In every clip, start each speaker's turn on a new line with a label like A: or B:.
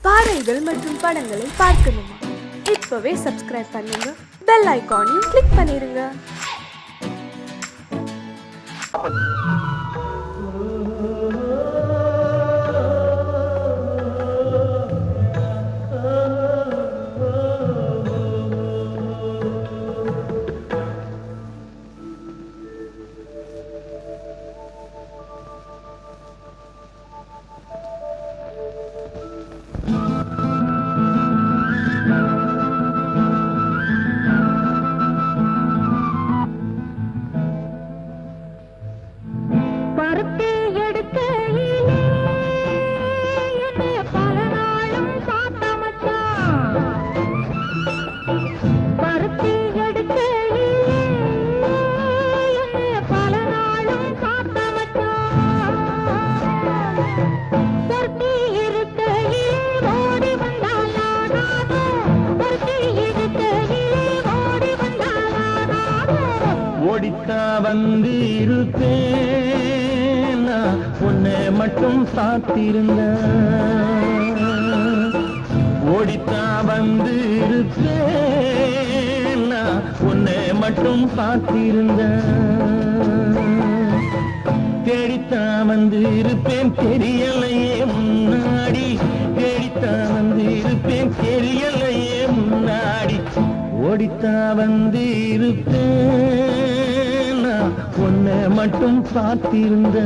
A: பாடல்கள் மற்றும் படங்களை பார்க்கணுமா? இப்பவே சப்ஸ்கிரைப் பண்ணுங்க, பெல் ஐகானையும் கிளிக் பண்ணிருங்க.
B: ஓடித்தா வந்து இருப்பேன், உன்னை மட்டும் சாத்திருந்த. ஓடித்தா வந்து இருப்பேன், உன்னை மட்டும் சாத்திருந்த. தேடித்தா வந்து இருப்பேன், தெரியலையே முன்னாடி. தேடித்தா வந்து இருப்பேன், தெரியலையே முன்னாடி. ஓடித்தா வந்து இருப்பேன், உன்னை மட்டும் பார்த்திருந்த.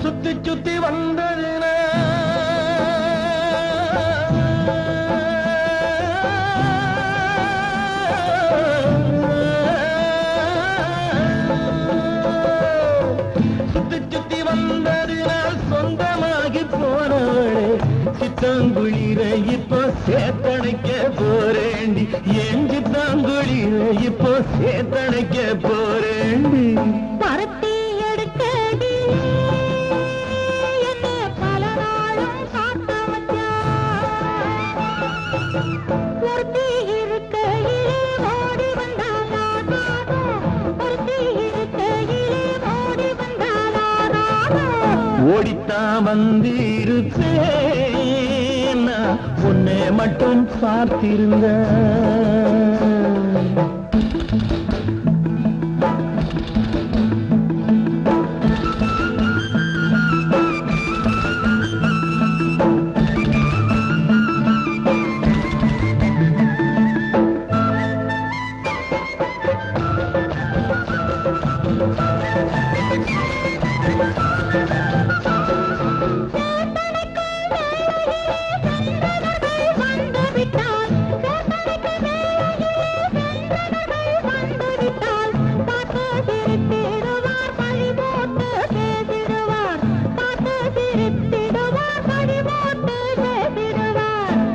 B: சுத்தி சுத்தி வந்ததுனா சுத்தி சுத்தி வந்ததினால் சொந்தமாகி போனவளே, சித்தாங்குளிர இப்போ சேத்தணைக்க போறேண்டி. என் சித்தாங்குளிர இப்போ சேத்தணைக்க போறேண்டி.
C: பருத்தி எடுக்கடி என்ன பல நாளும் காத்த வச்சான். ஒருத்தி இருக்கையிலே ஓடி வந்தானா நானும். ஒருத்தி இருக்கையிலே ஓடி வந்தானா நானும்.
B: ஓடித்தா வந்து இருப்பேன், உன்னை மட்டும் பார்த்திருந்த.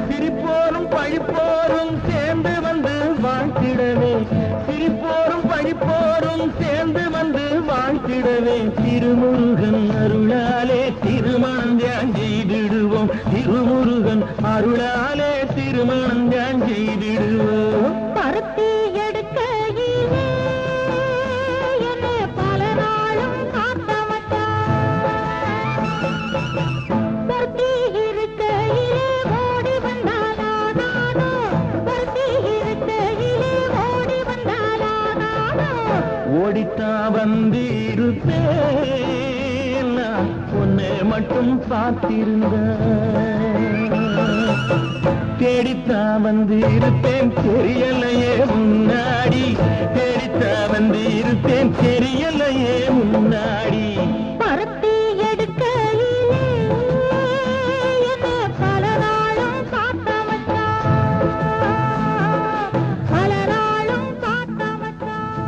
B: சிரிப்போரும் பழிப்போரும் சேர்ந்து வந்து வாழ்த்திடவே. சிரிப்போரும் பழிப்போரும் சேர்ந்து வந்து வாழ்த்திடவே. திருமுருகன் அருளாலே திருமணம் தியான் செய்திடுவோம். திருமுருகன் அருளாலே திருமணம் தியான் செய்திடுவோம்.
C: பருத்தி எடுக்கையிலே என்ன பல நாளும் காத்த வச்சான். பருத்தி இருக்கையிலே ஓடி வந்தானா நானும். பருத்தி இருக்கையிலே ஓடி வந்தானா நானும்.
B: ஓடித்தா வந்து இருப்பேன், உன்னை மட்டும் பார்த்திருந்த. தேடித்தா வந்து இருப்பேன், தெரியலையே முன்னாடி. தேடித்தா வந்து இருப்பேன், தெரியலையே முன்னாடி.
C: பருத்தி எடுக்கையிலே என்ன பல நாளும் காத்த வச்சான். பல நாளும் காத்த வச்சான்.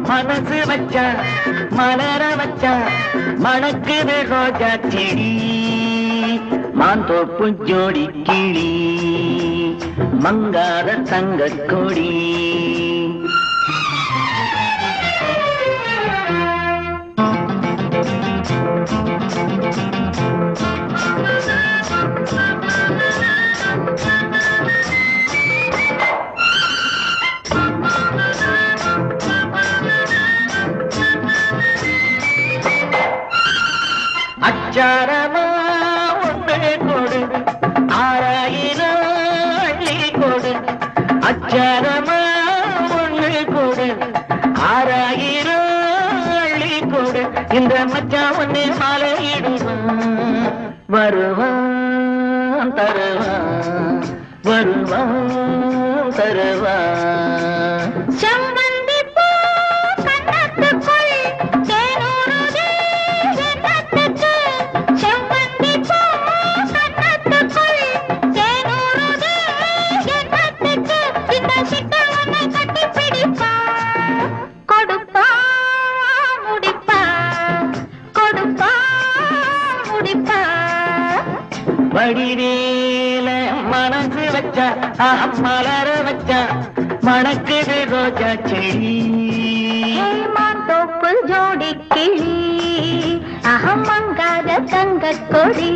B: மனசு வச்சா மலர வச்சா மணக்குது ரோஜா செடி மாந்தோப்பு ஜோடி கிளி மங்காத தங்க கொடி அச்சாரமா ஒன்று கொடு ஆராயிரம் அள்ளி கொடு அச்சாரமா ஒன்று கொடு ஆராயிரம் அள்ளி கொடு இந்த மச்சான் ஒன்னே மாலையிடுவான் வருவான் தருவான் வருவான் தருவான்
C: செம்பந்தி பூ கண்ணத்துக்குள்
B: மடிவேல மனசு வச்சா மலர வச்சா மணக்குது ரோஜா செடி.
C: தோப்பு ஜோடி கிளி அகமங்காத தங்க கொடி.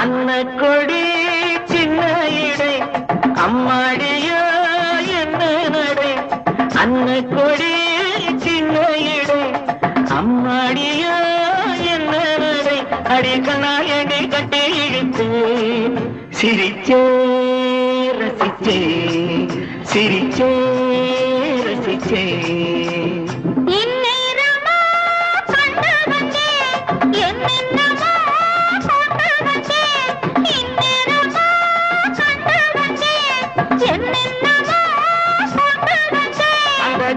B: அன்ன கொடி சின்ன இடை அம்மாடியோ என்ன நடை. அன்ன கொடி சின்ன இடை அம்மாடியோ என்ன நடை. அடி கண்ணால் எடை கட்டி இழுத்து சிரிச்சே ரசிச்சே சிரிச்சே ரசிச்சே.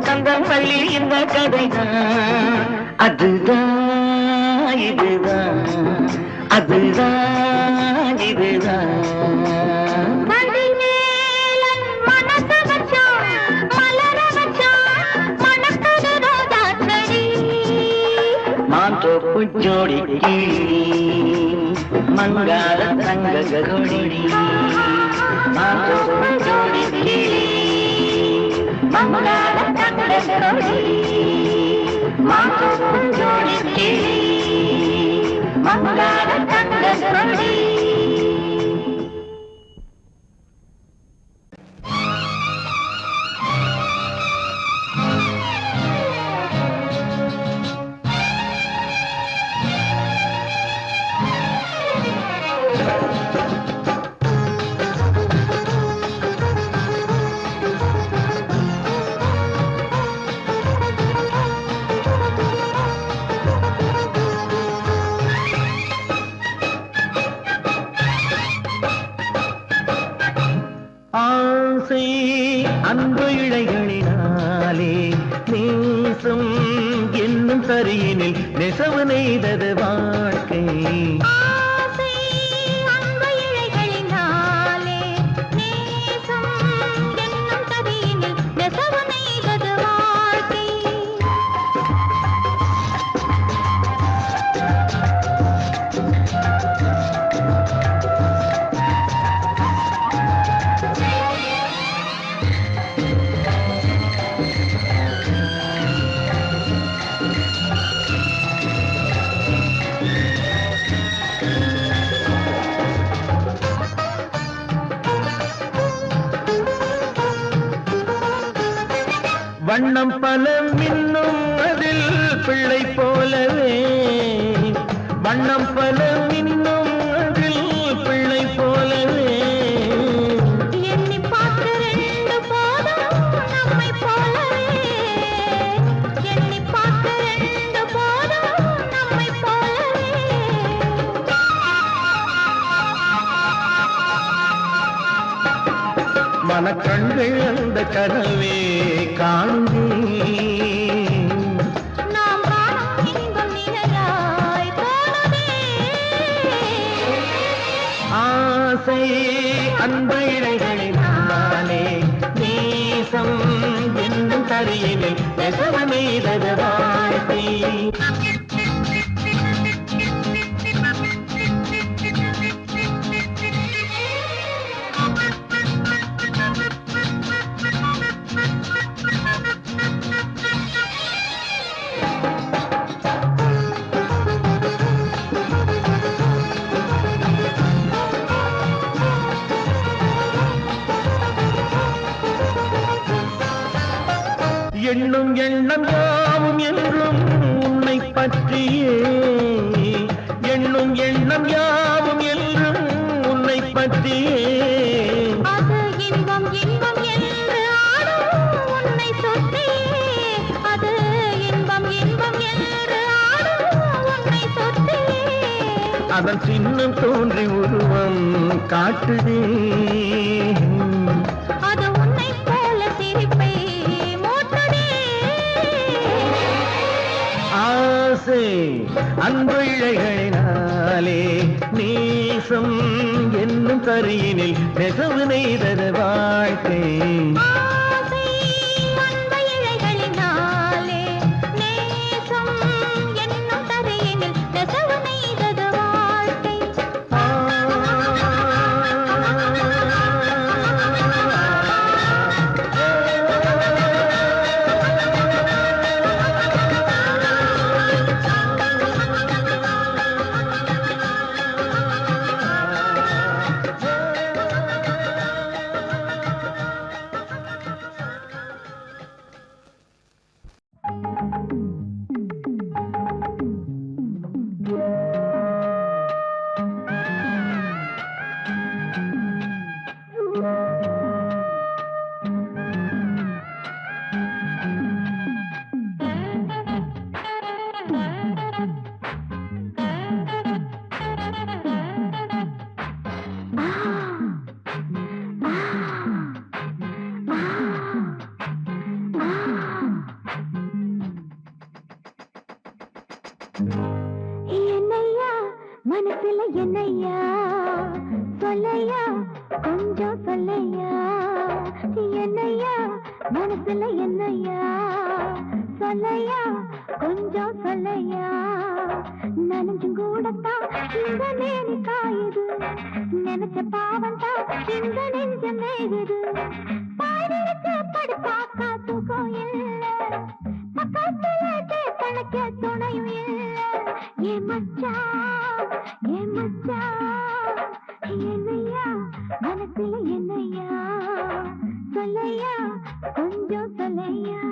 B: கந்தம் பள்ளி இந்த கதைதான் அதுதான் இதுதான் அதுதான் இதுதான். மாந்தோப்பு ஜோடி மங்கார தங்க கொடி. மாந்தோப்பு ஜோடி மங்கார தங்க கொடி. மாந்தோப்பு ஜோடி மங்கார தங்க கொடி. அன்பு இழைகளினாலே நேசம் என்னும் தரியினில் நெசவு நெய்தது வாழ்க்கை. வண்ணம் பல மின்னும் அதில் பிள்ளை போலவே. வண்ணம் பல மின்னும் அதில் பிள்ளை போலவே.
C: எண்ணி பார்த்து ரெண்டு போதும் நம்மை போலவே. எண்ணி பார்த்து ரெண்டு போதும் நம்மை போலவே.
B: மனக்கண்கள் அந்த கனவே காணுமே.
C: நாம் காணும் இன்பம் நிலையாய் தோணுமே.
B: ஆசை அன்பு இழைகளினாலே நேசம் என்னும் தரியினில் நெசவு நெய்தது வாழ்க்கை. எண்ணும் எண்ணம் யாவும் என்றும் உன்னை பற்றியே. எண்ணும் எண்ணம் யாவும் என்றும் உன்னை பற்றியே.
C: அது இன்பம் இன்பம் என்று ஆடும் உன்னை சுற்றியே. அது இன்பம் இன்பம் என்று ஆடும் உன்னை சுற்றியே.
B: அதன் சின்னம் தோன்றி உருவம் காட்டுதே.
C: அது உன்னை போல சிரிப்பை
B: ஆசை அன்பு இழைகளினாலே நேசம் என்னும் கரியினில் நெசவு நெய்தது வாழ்க்கை.
C: ஆசை அன்பு இழைகளினாலே நேசம் என்னும் தரையினில் நெசவு நெய்தது வாழ்க்கை. என்னையா மனசுல என்னையா சொல்லையா கொஞ்சம் சொல்லையா. என்னையா மனசுல என்னையா சொல்லையா கொஞ்சம் சொல்லையா. நனைஞ்சும் கூடத்தான் இந்த நேரி காயுது, நினைச்ச பாவம் தான் இந்த நெஞ்ச மேகுது. பாடிருக்கு படுப்பாக்கா தூக்கம் இல்ல, பக்கத்துல தனக்க துணையும் இல்ல. ஏன் மச்சான் என்னையா மனசுல என்னையா சொல்லையா கொஞ்சம் சொல்லையா.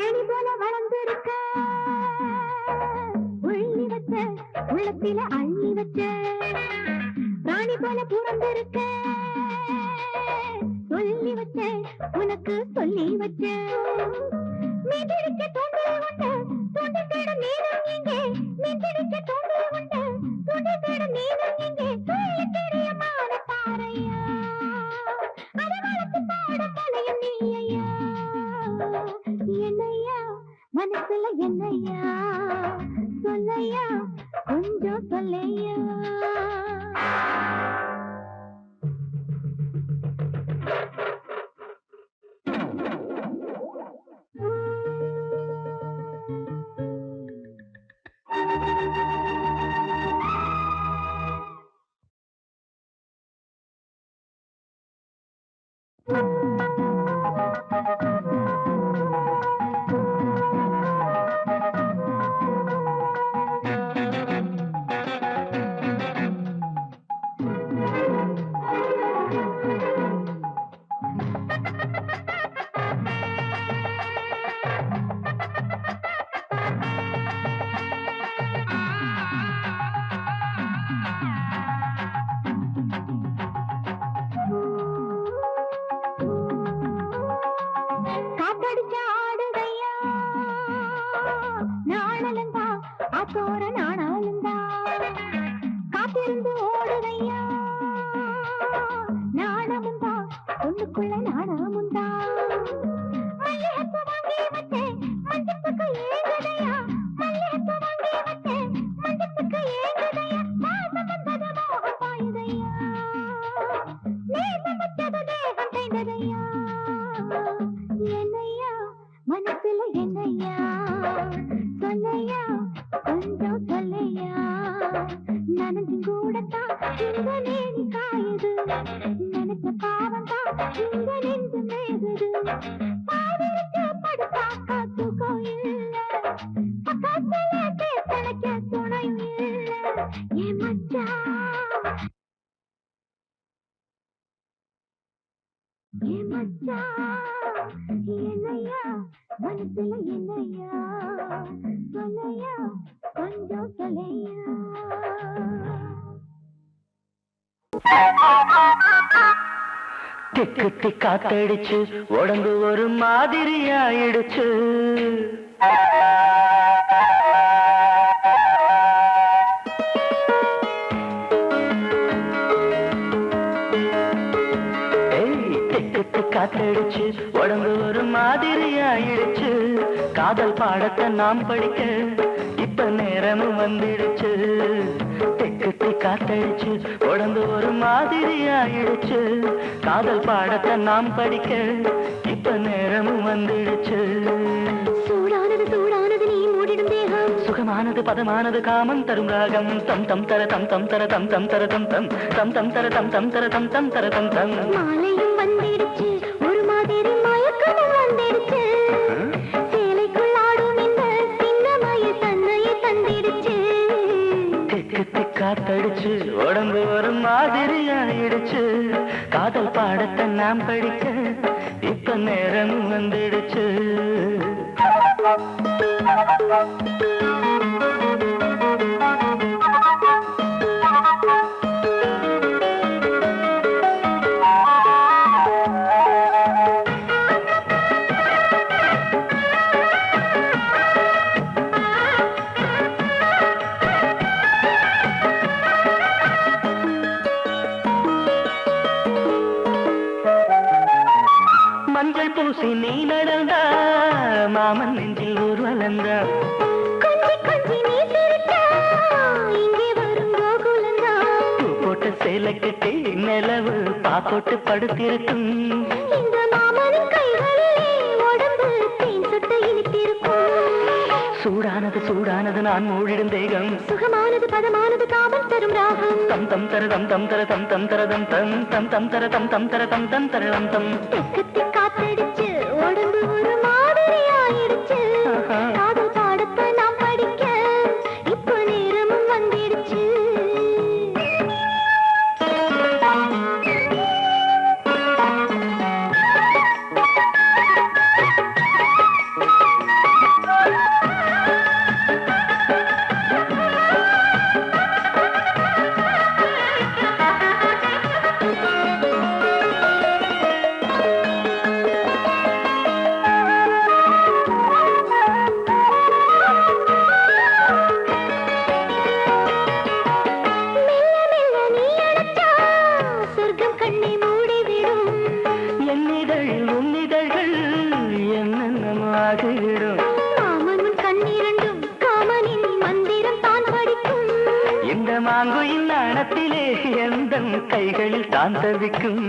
C: ஏணி போல வளர்ந்திருக்க உள்ளி வச்ச உள்ளத்தில அள்ளி வச்ச ராணி போல புறந்திருக்க சொல்லி வச்ச உனக்கு சொல்லி வச்ச. மீதிருக்க தோண்டல் உண்டு தோண்டி தேட நீனும் இங்கே, மீதிருக்க தோண்டல் உண்டு தோண்டி தேட நீனும் இங்கே. சொல்லி தெரியமான பாறையா அதை வளர்த்து பாட தலையும் நீ ஐயா. என்னையா மனசுல என்னையா சொல்லையா கொஞ்சம் சொல்லையா. காத்தடிச்ச ஆடுதையா நாணலந்தா ஆத்தோர நாணாலந்தா. காத்திருந்து ஓடுதையா நாணமுந்தா ஒண்ணுக்குள்ள நாணமுந்தா. மல்லிகைப்பூ வாங்கி வச்சேன் மஞ்சத்துக்கு ஏங்குதையா, மல்லிகைப்பூ வாங்கி வச்சேன் மஞ்சத்துக்கு ஏங்குதையா. வாசம் வந்தது மோகம் பாயுதையா, நேசம் வச்சது தேகம் செய்ததையா. என்னையா மனசுல என்னையா சொல்லையா கொஞ்சம் சொல்லையா. நனைஞ்சும் கூடத்தான் இந்த நேரி காயுது, நினைச்ச பாவம் தான் இந்த நெஞ்சு மேகுது. பாடிருக்கு படுப்பாக்கா தூக்கம் இல்ல, பக்கத்துல தனக்க துணையும் இல்ல. ஏன் மச்சான் ஏ மச்சான் என்னையா மனசுல என்னையா சொல்லையா கொஞ்சம் சொல்லையா
B: திக்கு காத்தடிச்சு உடம்பு ஒரு மாதிரி ஆயிடுச்சு காத்தடிச்சு உடம்பு ஒரு மாதிரி ஆயிடுச்சு காதல் பாடத்தை நாம் படிக்க இப்ப நேரமும் வந்துடுச்சு தெக்குத்தி காத்தடிச்சு உடம்பு ஒரு மாதிரி ஆயிடுச்சு காதல் பாடத்தை நாம் படிக்க இப்ப நேரமும் வந்துடுச்சு
C: சூடானது சூடானது நீ மூடிடும் தேகம்
B: சுகமானது பதமானது காமம் தரும் ராகம் தம் தம் தர தம் தம் தர தம் தம் தர தம் தம் தம் தம் தர தம் தம் தர தம் தம் தர தம் தம்
C: மாலையும் வந்திடுச்சு ஒரு மாதிரி மயக்கமும் வந்துடுச்சு சேலைக்குள் ஆடும் இந்த சின்னமய தன்னையை தந்திடுச்சு
B: திக்கு காத்தடிச்சு உடம்பு ஒரு மாதிரி ஆயிடுச்சு காதல் பாடத்தை நாம் படிக்க இப்ப நேரமும் வந்துடுச்சு மஞ்சள் பூசி நீ நடந்தா மாமன் நெஞ்சில் ஒரு வளர்ந்தா
C: கொஞ்சி கொஞ்சி நீ சிரிச்சா இங்கே வரும் கோகுலந்தா
B: பூ போட்ட சேலை கட்டி நிலவு பாப்போட்டு படுத்திருக்கும்
C: இந்த மாமனின் கைகளிலே உடம்பு தேன் சொட்டு இனித்திருக்கும்
B: சூடானது சூடானது நான் மூடிடும் தேகம்
C: சுகமானது பதமானது காமம் தரும் ராகம்
B: தம் தம் தர தம் தம் தர தம் தம் தர தம் தம் தம் தம் தர தம் தம் தர தம் தம் தர தம் தம்
C: தெக்கத்தி காத்தடிச்சு உடம்பு ஒரு மாதிரி ஆயிடுச்சு காதல் பாடத்தை நாம் படிக்க இப்போ நேரமும் வந்துடுச்சு
B: கைகளில் தான் தவிக்கும்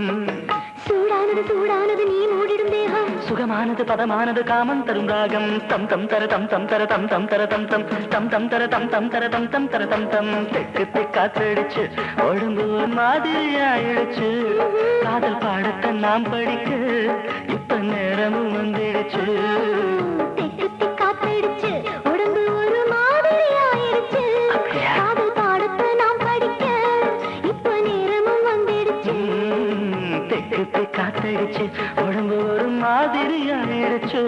C: சூடானது சூடானது நீ மூடிடும் தேகம்
B: சுகமானது பதமானது காமம் தரும் ராகம் தம் தம் தர தம் தம் தர தம் தம் தர தம் தம் தம் தம் தர தம் தம் தர தம் தம் தர தம் தம் தெக்கு காத்தடிச்சு உடம்பு மாதிரி ஆயிடுச்சு காதல் பாடத்தை நாம் படிக்க இப்ப நேரமும் வந்துடுச்சு
C: தெக்கு காத்தடிச்சு உடம்பு ஒரு மாதிரி ஆயிடுச்சு காதல் பாடத்தை நாம் படிக்க இப்ப நேரமும் வந்துடுச்சு
B: தெக்கு காத்தடிச்சு உடம்பு ஒரு மாதிரி ஆயிடுச்சு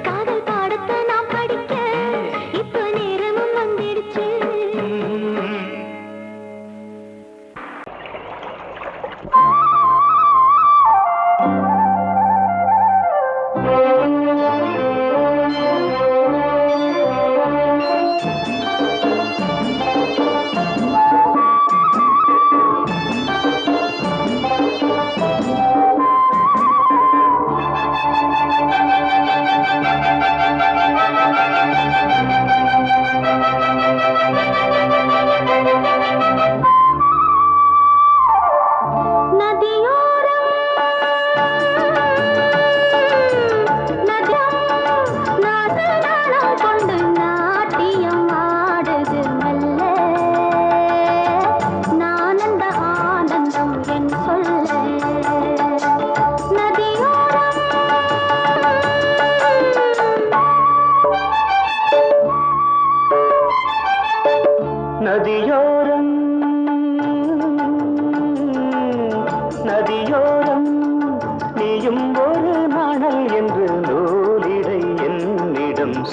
C: காதல் பாடத்தை நாம் படிக்க இப்ப நேரமும் வந்துடுச்சு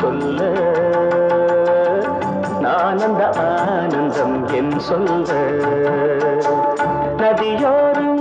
B: சொல்ல நான் அந்த ஆனந்தம் என் சொல்ல நதியோரம்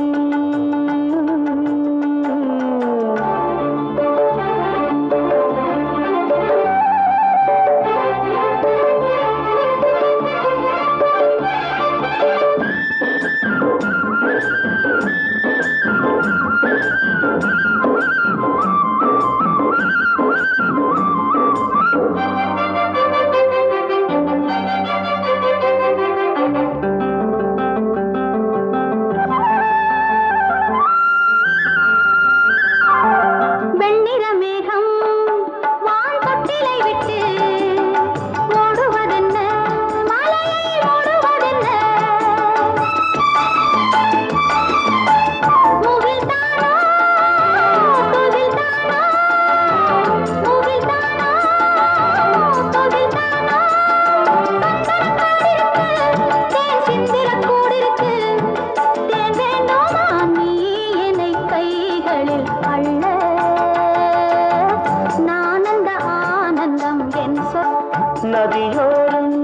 B: நதியோரம்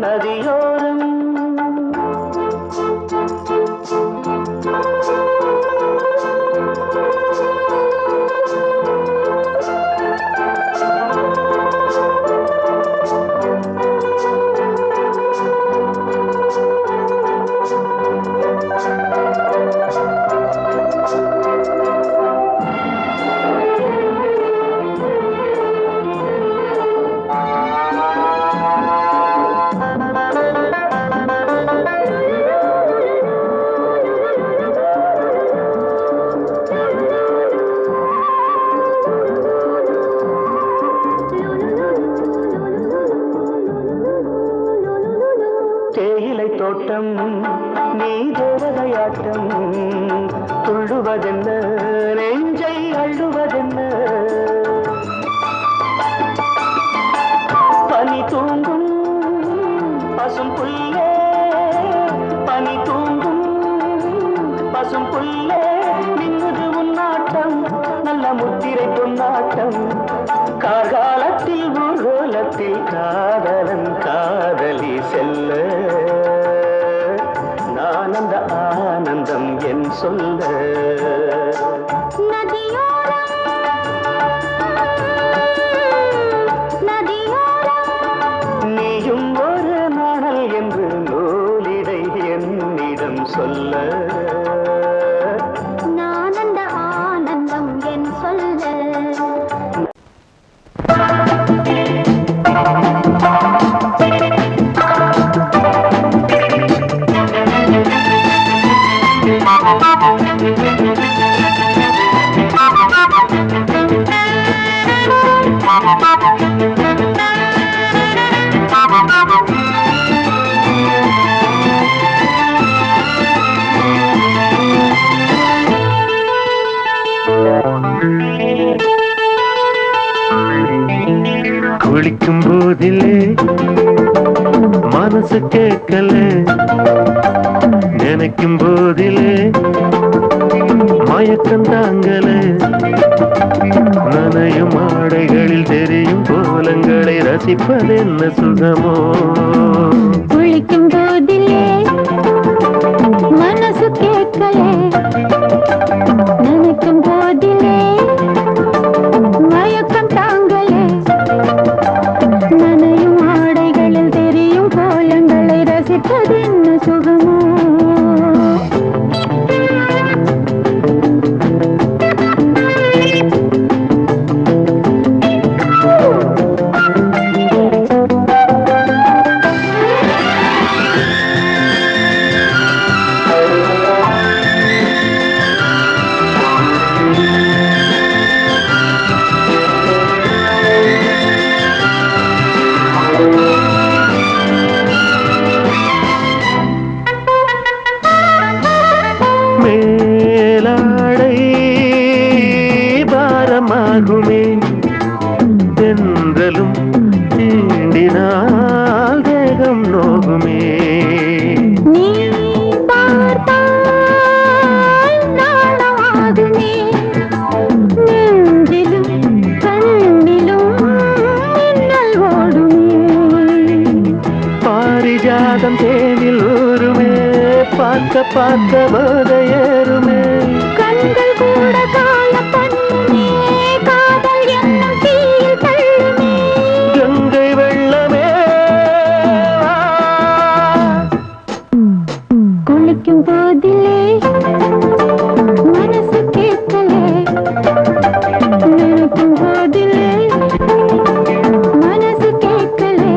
B: நதியோரம் தேயிலை தோட்டம் நீ தேவதையாட்டம் துள்ளுவதென்ன நெஞ்சை அள்ளுவதென்ன பனி தூங்கும் பசும் புல்லே பனி தூங்கும் பசும் புல்லே நின்னுது உன்னாட்டம் நல்ல முத்திரை பொன்னாட்டம் கார்காலத்தில் ஊர்கோலத்தில் காதலன் காதலி செல்ல நான் அந்த ஆனந்தம் என் சொல்ல நீயும் ஒரு நாணல் என்று நூலிடை என்னிடம் சொல்ல
C: நான் அந்த ஆனந்தம் என் சொல்ல
D: குளிக்கும் போதிலே மனசு கேட்கல நினைக்கும் போதிலே மயக்கம் தாங்கல நனையும் ஆடைகளில் தெரியும் கோலங்களை ரசிப்பதென்ன சுகமோ
C: குளிக்கும் போதிலே மனசு கேட்கல நினைக்கும் போதிலே மயக்கம் தாங்கலே நனையும் ஆடைகளில் தெரியும் கோலங்களை ரசிப்பதென்ன சுகமோ
D: மேலாடை பாரமாகுமே தென்றலும் தீண்டினால் தேகம் நோகுமே
C: நீ பார்த்தால் நாணமாகுமே நெஞ்சிலும்
D: பார்க்க போத ஏறுமே.
C: கண்கள் கூட காய பண்ணுமே, காதல் என்னும் தீயில் தள்ளுமே.
D: கங்கை வெள்ளமே
C: குளிக்கும் போதிலே மனசு கேட்கலே, நினைக்கும் போதிலே மனசு கேட்கலே.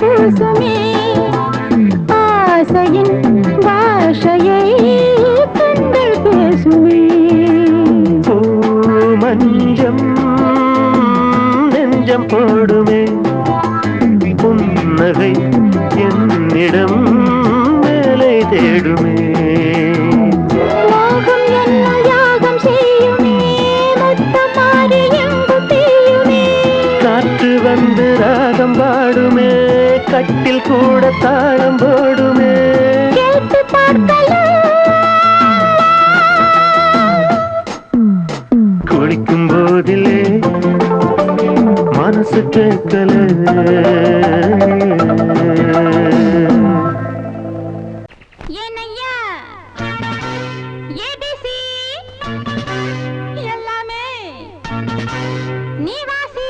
C: பூசுமே ஆசையின் பாஷையை கண்கள் பேசுமே.
D: மஞ்சம் நெஞ்சம் போடுமே, புன்னகை என்னிடம் மேலே தேடுமே.
C: மோகம் என்னும் யாகம் செய்யுமே, முத்தம் மாறி எங்கும் தீயுமே.
D: காற்று வந்து ராகம் பாடுமே, கட்டில் கூட தாளம் போடுமே.
C: கேட்டு பார்க்கலாம்.
D: குளிக்கும் போதிலே மனசு கேட்கல.
C: ஏனையா ஏபிசி எல்லாமே நீ வாசி.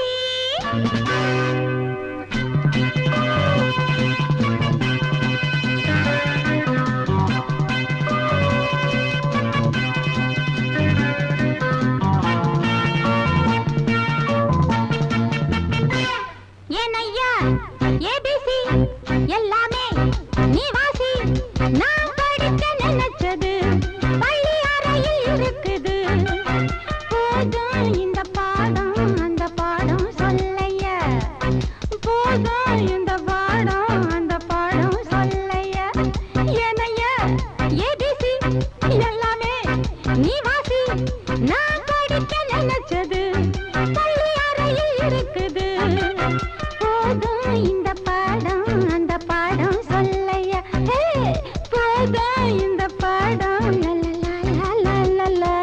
C: ஏனையா ஏபிசி எல்லாமே நீ வாசி. நான் படிக்க நினைச்சது பள்ளி அறையில் இருக்குது. போதும் இந்த பாடம் அந்த பாடம் சொல்லையா, போதும் இந்த பாடம் அந்த பாடம் சொல்லையா. ஏனையா ஏபிசி எல்லாமே நீ வாசி. நான் படிக்க நினைச்சது பள்ளி அறையில் இருக்குது. போதும் இந்த பாடம் அந்த பாடம் சொல்லையா, போதும் இந்த பாடம் லலலலலலலா.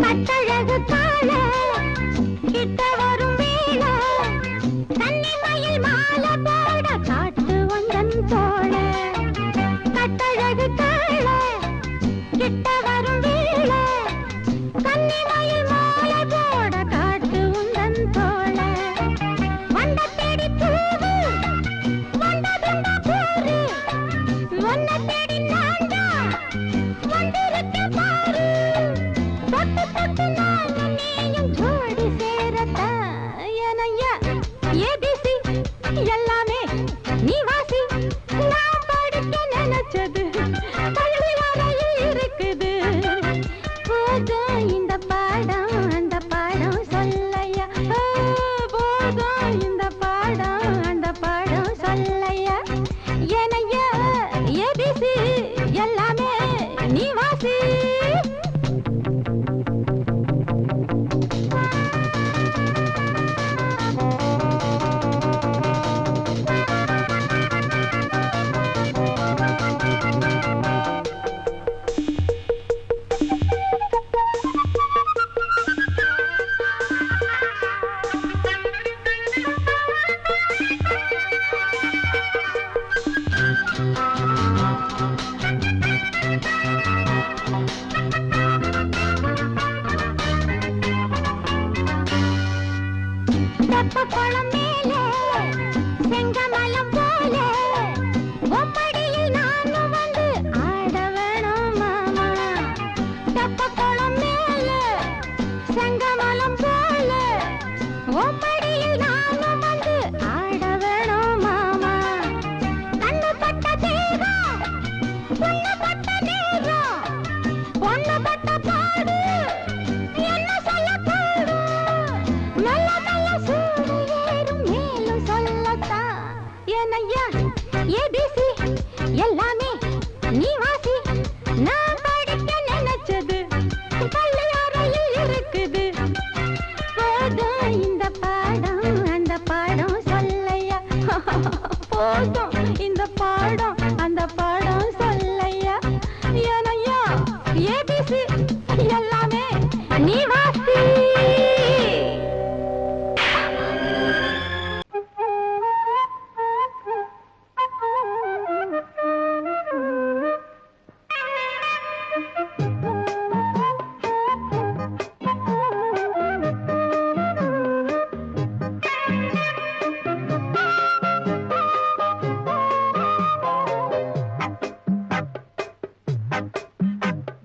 C: கட்டழகு கால கிட்ட வரும் வேளை, கன்னிமயில் மாலை போட காட்டு வந்தன் தோள. கட்டழகு கால கிட்ட வரும் வேளை, கன்னிமயில் மாலை போட காட்டு உந்தன் தோள. வண்ட தேடி பூவு வந்ததுண்டா போரு, ஒன்ன தேடி நான்டா வந்திருக்கேன் பாரு. தொட்டு தொட்டு நானும் நீயும் ஜோடி சேரத்தான் தெப்பக்குளம் மேலே செங்கமலம் போல ஒப்படியில் நானும் வந்து ஆட வேணும் மாமா. தெப்பக்குளம் மேலே செங்கமலம் போல ஒப்படியில் நானும் வந்து ஆட வேணும் மாமா. கண்ணு பட்ட தேகம் பொண்ணு பட்ட நேரம் பொண்ணு பட்ட பாடு என்ன சொல்ல பாடு நல்ல நல்ல சூடு ஏறும் மேலும் சொல்லத்தான் ஏனையா ஏபிசி எல்லாமே நீ வாசி. நான் படிக்க நினைச்சது பள்ளியறையில் இருக்குது. போதும் இந்த பாடம் அந்த பாடம் சொல்லையா. போதும் இந்த பாடம் அந்த பாடம் சொல்லையா. ஏனையா ஏபிசி எல்லாமே நீ வாசி.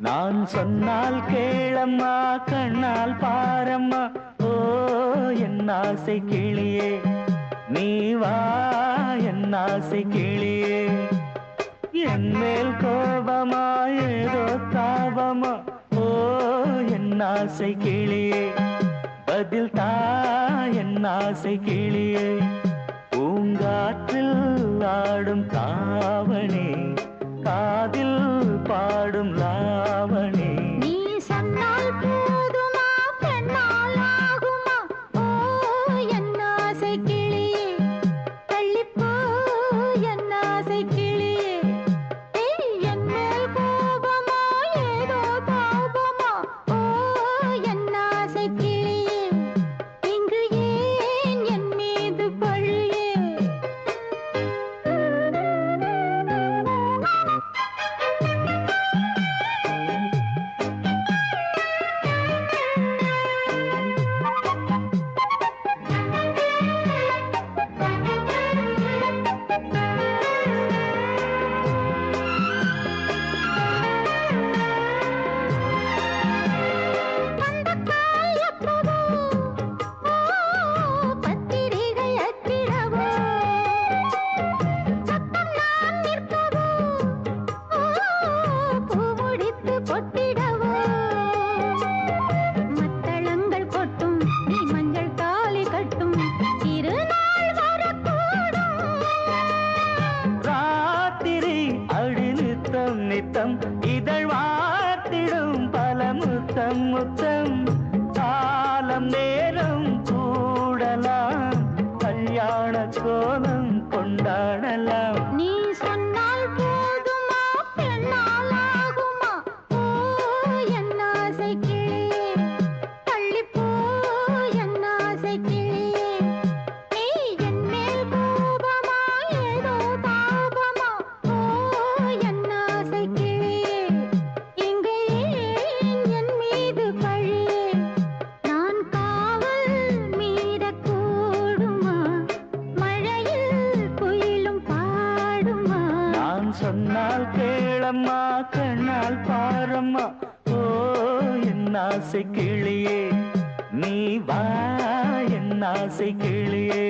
B: நான் சொன்னால் கேளம்மா கண்ணால் பாரம்மா. ஓ என் ஆசை கிளியே நீ வா என் ஆசை கிளியே. என் மேல் கோபமா ஏதோ தாபமா. ஓ என் ஆசை கிளியே பதில் தா என் ஆசை கிளியே. பூங்காற்றில் ஆடும் தாவணி காதில் பாடும் லாவணி.
C: நீ சொன்னால் போதுமா பெண்ணால் ஆகுமா. ஓ என் ஆசை கிளியே தள்ளிப்போ என் ஆசை கிளியே. என் மேல் கோபமா ஏதோ தாபமா. ஓ என் ஆசை கிளியே இங்கு ஏன் என் மீது பழியே.
B: நித்தம் இதழ் வார்த்திடும் பல முத்தம் முத்தம். காலம் நேரம் கூடலாம் கல்யாண கோலம் கொண்டாடலாம்.
C: நீ சொன்னால் போதுமா பெண்ணால் ஆகுமா. ஓ என் ஆசை கிளியே தள்ளிப்போ என் ஆசை கிளியே. நீ என் மேல் கோபமா ஏதோ தாபமா. ஓ என் ஆசை கிளியே இங்கே ஏன் என் மீது பழியே. நான் காவல் மீறக்கூடுமா மழையில் குயிலும் பாடுமா.
B: நான் சொன்னால் கேளம்மா கண்ணால் பாரம்மா. ஓ என் ஆசை கிளியே நீ வா என் ஆசை கிளியே.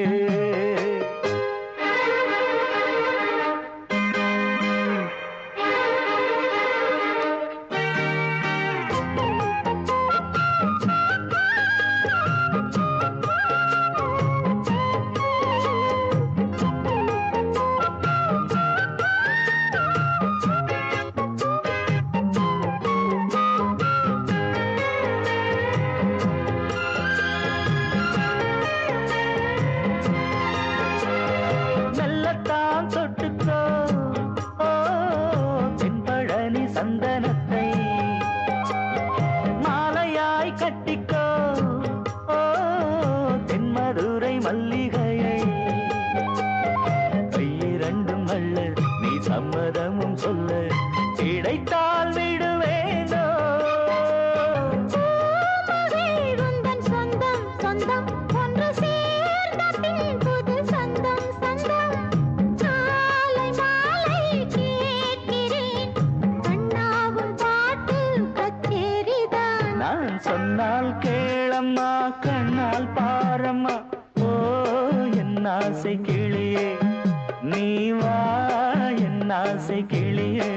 B: மெல்லத்தான் தொட்டுக்கோ ஓ தென்பழனி சந்தனத்தை மாலையாய் கட்டிக்கோ ஓ தென்மதுரை மல்லிகையை. கையிரண்டும் அள்ள நீ சம்மதமும் சொல்ல கிடைத்தால் விடுவேனோ.
C: உந்தன் சொந்தம் சொந்தம் ஒன்று சேர்
B: பாரம்மா ஓ என் ஆசை கிளியே நீ வா என் ஆசை கிளியே